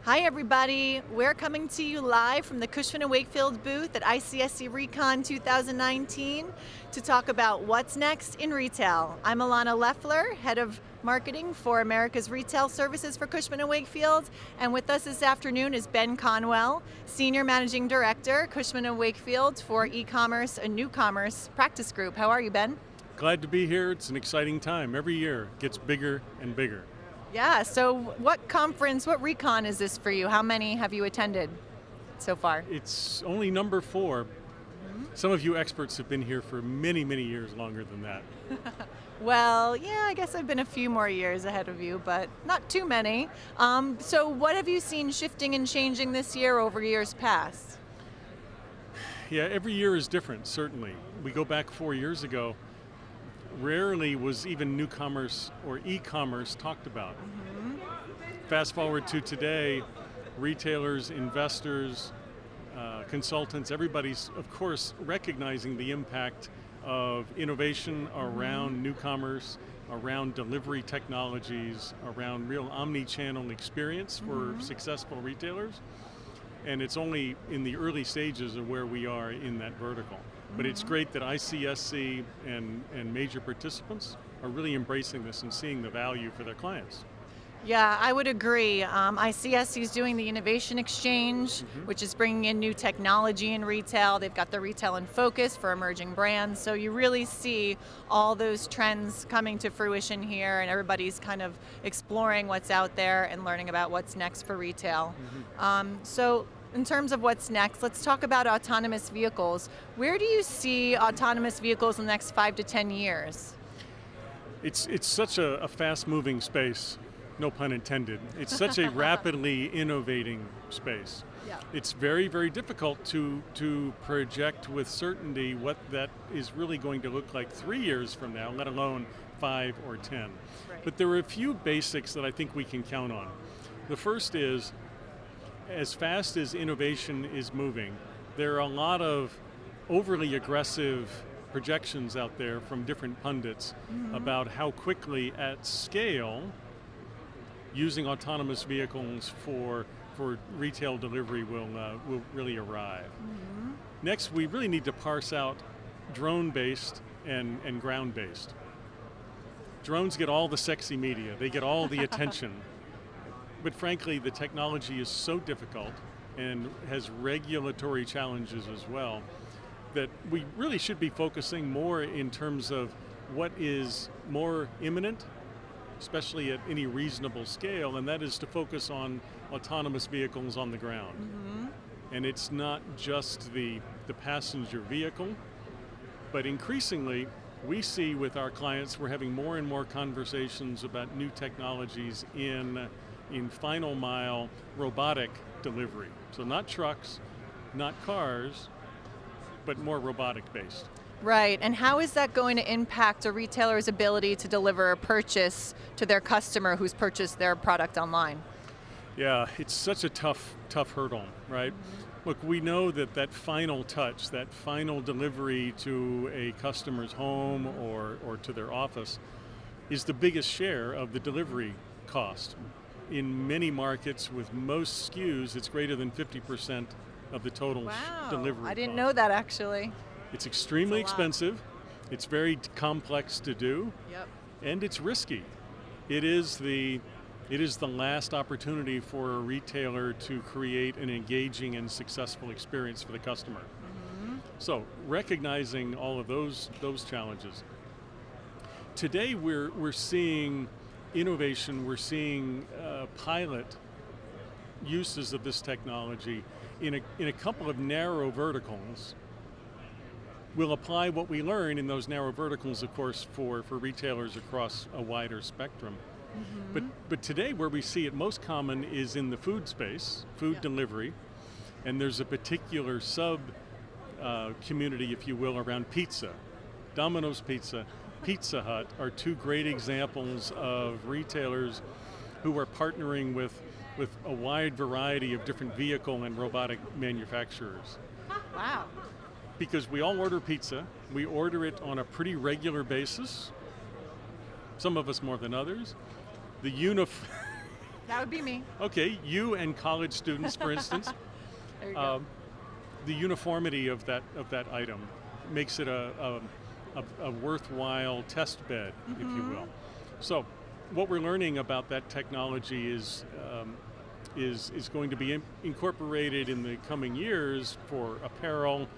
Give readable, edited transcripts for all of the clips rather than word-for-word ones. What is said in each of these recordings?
Hi everybody, we're coming to you live from the Cushman & Wakefield booth at ICSC Recon 2019 to talk about what's next in retail. I'm Alana Leffler, Head of Marketing for America's Retail Services for Cushman & Wakefield, and with us this afternoon is Ben Conwell, Senior Managing Director, Cushman & Wakefield for e-commerce and new commerce practice group. How are you, Ben? Glad to be here. It's an exciting time. Every year it gets bigger and bigger. Yeah, so what Recon is this for you? How many have you attended so far? It's only number 4. Some of you experts have been here for many, many years longer than that. Well, yeah, I guess I've been a few more years ahead of you, but not too many. So what have you seen shifting and changing this year over years past? Yeah, every year is different, certainly. We go back 4 years ago, rarely was even new commerce or e-commerce talked about. Fast forward to today, retailers, investors, consultants, everybody's, of course, recognizing the impact of innovation around new commerce, around delivery technologies, around real omni-channel experience for successful retailers. And it's only in the early stages of where we are in that vertical. But it's great that ICSC and major participants are really embracing this and seeing the value for their clients. Yeah, I would agree. ICSC is doing the Innovation Exchange, which is bringing in new technology in retail. They've got the Retail in Focus for emerging brands. So you really see all those trends coming to fruition here, and everybody's kind of exploring what's out there and learning about what's next for retail. So in terms of what's next, let's talk about autonomous vehicles. Where do you see autonomous vehicles in the next 5 to 10 years? It's such a fast-moving space. No pun intended. It's such a rapidly innovating space. Yeah. It's very, very difficult to project with certainty what that is really going to look like 3 years from now, let alone 5 or 10. Right. But there are a few basics that I think we can count on. The first is, as fast as innovation is moving, there are a lot of overly aggressive projections out there from different pundits about how quickly at scale using autonomous vehicles for retail delivery will really arrive. Next, we really need to parse out drone-based and ground-based. Drones get all the sexy media, they get all the attention, but frankly, the technology is so difficult and has regulatory challenges as well that we really should be focusing more in terms of what is more imminent, especially at any reasonable scale, and that is to focus on autonomous vehicles on the ground. And it's not just the passenger vehicle, but increasingly we see with our clients we're having more and more conversations about new technologies in final mile robotic delivery. So not trucks, not cars, but more robotic based. Right, and how is that going to impact a retailer's ability to deliver a purchase to their customer who's purchased their product online? Yeah, it's such a tough hurdle, right? Look, we know that final touch, that final delivery to a customer's home or to their office is the biggest share of the delivery cost. In many markets with most SKUs, it's greater than 50% of the total delivery I didn't cost. know that actually. It's extremely That's a lot. expensive, it's very complex to do, Yep. and it's risky. It is the last opportunity for a retailer to create an engaging and successful experience for the customer. So recognizing all of those challenges. Today we're seeing innovation, we're seeing pilot uses of this technology in a couple of narrow verticals. We'll apply what we learn in those narrow verticals, of course, for retailers across a wider spectrum. But today where we see it most common is in the food space, food delivery, and there's a particular sub community, if you will, around pizza. Domino's Pizza, Pizza Hut are two great examples of retailers who are partnering with a wide variety of different vehicle and robotic manufacturers. Wow. Because we all order pizza, we order it on a pretty regular basis, some of us more than others. The That would be me. Okay, you and college students, for instance. There you go. The uniformity of that item makes it a worthwhile test bed, if you will. So, what we're learning about that technology is going to be incorporated in the coming years for apparel,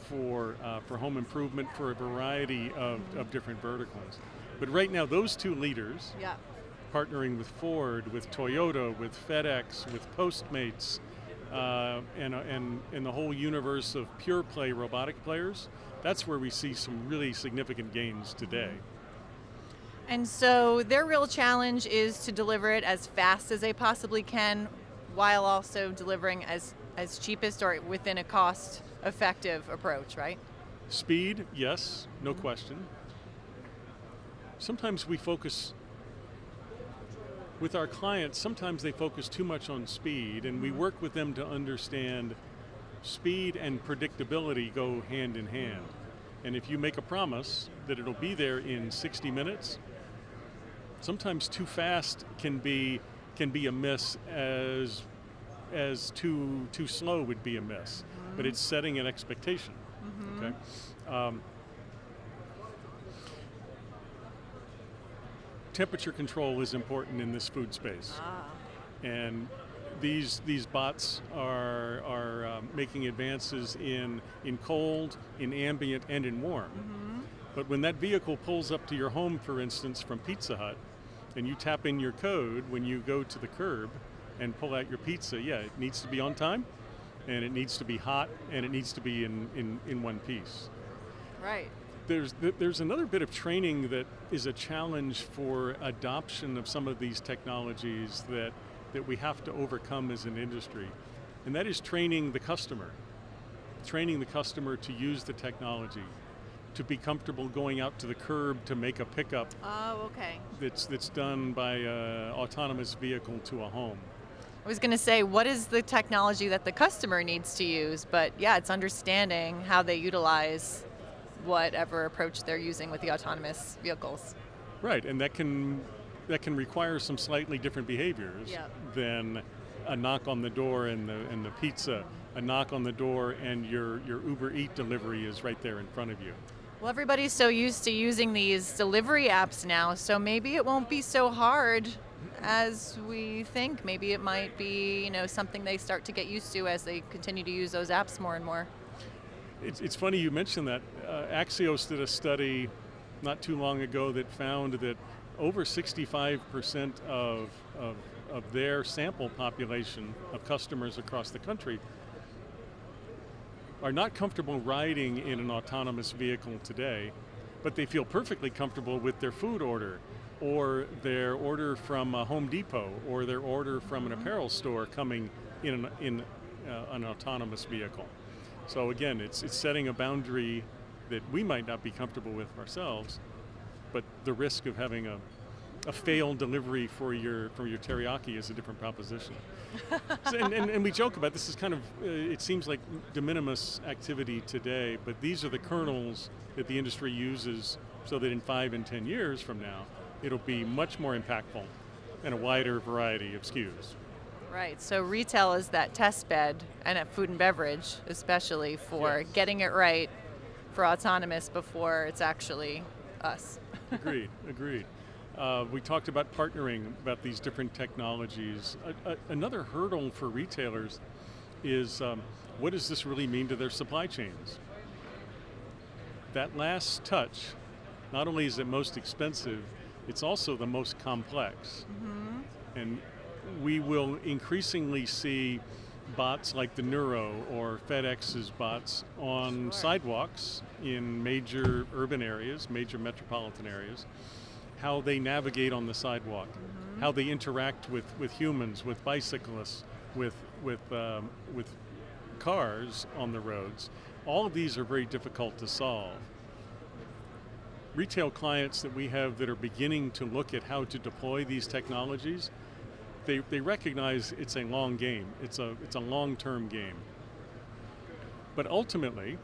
for home improvement, for a variety of different verticals. But right now, those two leaders, partnering with Ford, with Toyota, with FedEx, with Postmates, and the whole universe of pure play robotic players, that's where we see some really significant gains today. And so their real challenge is to deliver it as fast as they possibly can, while also delivering as cheapest or within a cost-effective approach, right? Speed, yes, no question. Sometimes we focus, with our clients, sometimes they focus too much on speed, and we work with them to understand speed and predictability go hand in hand. And if you make a promise that it'll be there in 60 minutes, sometimes too fast can be a miss as too slow would be a miss. But it's setting an expectation. Okay. Temperature control is important in this food space, and these bots are making advances in cold, in ambient, and in warm. But when that vehicle pulls up to your home, for instance, from Pizza Hut, and you tap in your code when you go to the curb and pull out your pizza, it needs to be on time, and it needs to be hot, and it needs to be in one piece. Right. There's another bit of training that is a challenge for adoption of some of these technologies that we have to overcome as an industry, and that is training the customer to use the technology, to be comfortable going out to the curb to make a pickup. Oh, okay. That's done by an autonomous vehicle to a home. I was going to say, what is the technology that the customer needs to use? But it's understanding how they utilize whatever approach they're using with the autonomous vehicles. Right, and that can require some slightly different behaviors than a knock on the door and the pizza, a knock on the door and your Uber Eat delivery is right there in front of you. Well, everybody's so used to using these delivery apps now, so maybe it won't be so hard as we think. Maybe it might be, something they start to get used to as they continue to use those apps more and more. It's funny you mentioned that. Axios did a study not too long ago that found that over 65% of their sample population of customers across the country are not comfortable riding in an autonomous vehicle today, but they feel perfectly comfortable with their food order, or their order from a Home Depot, or their order from an apparel store coming in an autonomous vehicle. So again, it's setting a boundary that we might not be comfortable with ourselves, but the risk of having a failed delivery for your teriyaki is a different proposition. and we joke about this is kind of, it seems like de minimis activity today, but these are the kernels that the industry uses so that in 5 and 10 years from now, it'll be much more impactful and a wider variety of SKUs. Right, so retail is that test bed, and at food and beverage especially, for getting it right for autonomous before it's actually us. Agreed. We talked about partnering, about these different technologies. Another hurdle for retailers is what does this really mean to their supply chains? That last touch, not only is it most expensive, it's also the most complex. And we will increasingly see bots like the Neuro or FedEx's bots on sidewalks in major urban areas, major metropolitan areas, how they navigate on the sidewalk, how they interact with humans, with bicyclists, with cars on the roads. All of these are very difficult to solve. Retail clients that we have that are beginning to look at how to deploy these technologies, they recognize it's a long game. It's a long-term game. But ultimately,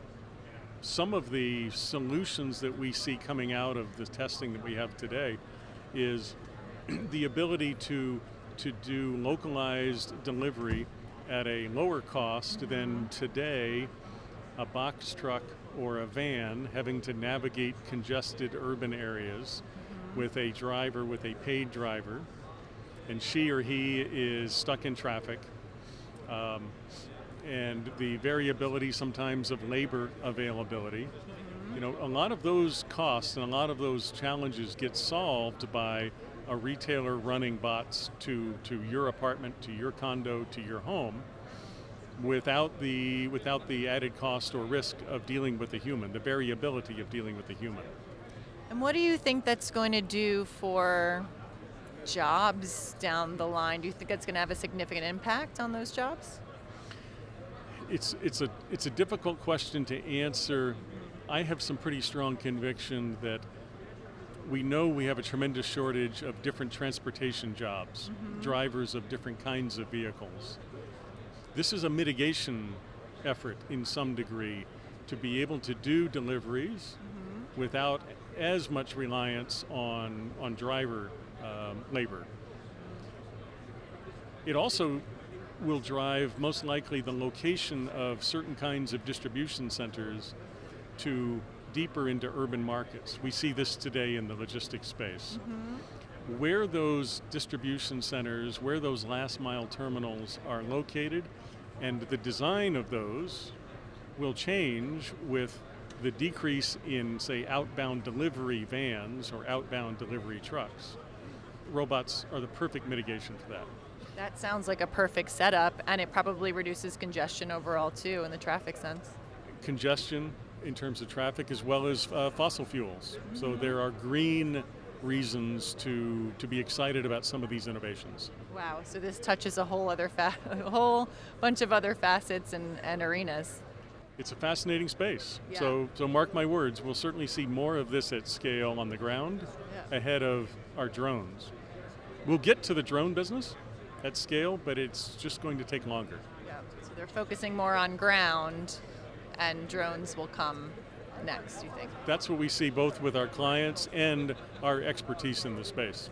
some of the solutions that we see coming out of the testing that we have today is the ability to to do localized delivery at a lower cost than today a box truck or a van having to navigate congested urban areas with a driver, with a paid driver, and she or he is stuck in traffic. And the variability sometimes of labor availability. You know, a lot of those costs and a lot of those challenges get solved by a retailer running bots to your apartment, to your condo, to your home, without the added cost or risk of dealing with a human, the variability of dealing with a human. And what do you think that's going to do for jobs down the line? Do you think that's going to have a significant impact on those jobs? It's a difficult question to answer. I have some pretty strong conviction that we know we have a tremendous shortage of different transportation jobs, drivers of different kinds of vehicles. This is a mitigation effort in some degree to be able to do deliveries without as much reliance on driver labor. It also will drive most likely the location of certain kinds of distribution centers to deeper into urban markets. We see this today in the logistics space. Where those distribution centers, where those last mile terminals are located, and the design of those will change with the decrease in, say, outbound delivery vans or outbound delivery trucks. Robots are the perfect mitigation for that. That sounds like a perfect setup, and it probably reduces congestion overall too in the traffic sense. Congestion in terms of traffic as well as fossil fuels. So there are green reasons to be excited about some of these innovations. Wow, so this touches a whole bunch of other facets and arenas. It's a fascinating space. Yeah. So mark my words, we'll certainly see more of this at scale on the ground ahead of our drones. We'll get to the drone business at scale, but it's just going to take longer. Yeah. So they're focusing more on ground, and drones will come next, you think? That's what we see both with our clients and our expertise in the space.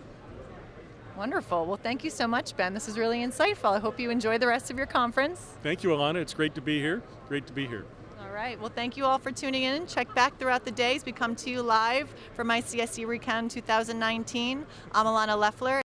Wonderful. Well, thank you so much, Ben. This is really insightful. I hope you enjoy the rest of your conference. Thank you, Alana. It's great to be here. Great to be here. All right. Well, thank you all for tuning in. Check back throughout the days. We come to you live from ICSC Recon 2019. I'm Alana Leffler.